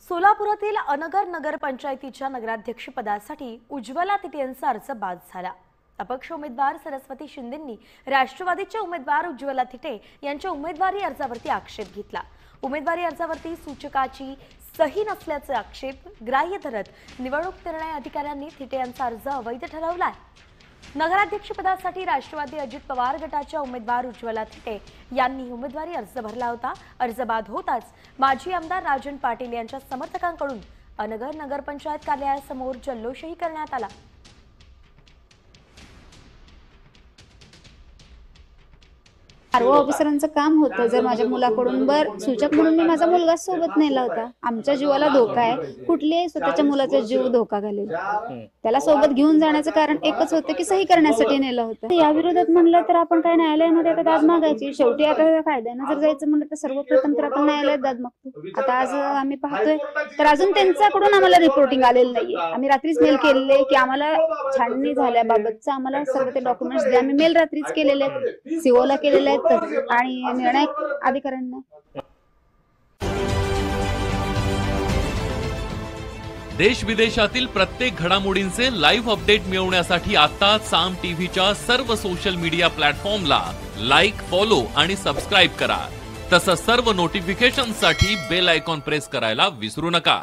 सोलापुरातील अनगर नगरपंचायतीच्या नगराध्यक्षपदासाठी उज्ज्वला तिटे यांचा अर्ज बाद झाला। अपक्ष उमेदवार सरस्वती शिंदेंनी राष्ट्रवादीचे उमेदवार उज्ज्वला तिटे यांच्या उमेदवारी अर्जावरती आक्षेप घेतला। उमेदवारी अर्जावरती सूचकाची सही नसल्याचे आक्षेप ग्राह्य धरत निवडणूक निर्णय अधिकाऱ्यांनी तिटे यांचा अर्ज अवैध ठरवला आहे। नगराध्यक्षपदासाठी राष्ट्रवादी अजित पवार गटाच्या उमेदवार उज्ज्वला तिटे यांनी उमेदवारी अर्ज भरला होता। अर्ज बाद होताच माजी आमदार राजन पाटील यांच्या समर्थकांकडून अनगर नगरपंचायत कार्यालयासमोर जल्लोषही करण्यात आला। आरओ ऑफिसरांचं काम होतं। जर माझ्या मुलाकडून सूचक म्हणून मी माझा मुलगा सोबत नेला होता। आमच्या जीवाला धोका आहे, कुठल्याही स्वतःच्या मुलाचा जीव धोका घालेल, त्याला सोबत घेऊन जाण्याचं कारण एकच होतं की सही करण्यासाठी नेलं होतं। या विरोधात म्हणलं तर आपण काय न्यायालयामध्ये आता दाद मागायची। शेवटी आता कायद्यानं जर जायचं म्हणलं तर सर्वप्रथम तर आपण न्यायालयात दाद मागतो। आता आज आम्ही पाहतोय तर अजून त्यांच्याकडून आम्हाला रिपोर्टिंग आलेलं नाहीये। आम्ही रात्रीच मेल केलेले की आम्हाला छाननी झाल्याबाबतचं आम्हाला सर्व ते डॉक्युमेंट्स द्या। आम्ही मेल रात्रीच केलेले आहेत, सीओला केलेले आहेत आणि निर्णय अधिकाऱ्यांना। देश विदेशातील प्रत्येक घडामोडींचे लाईव्ह अपडेट मिळवण्यासाठी आता साम टीव्हीच्या सर्व सोशल मीडिया प्लॅटफॉर्मला लाईक, फॉलो आणि सबस्क्राईब करा। तसंच सर्व नोटिफिकेशनसाठी बेल आयकॉन प्रेस करायला विसरू नका।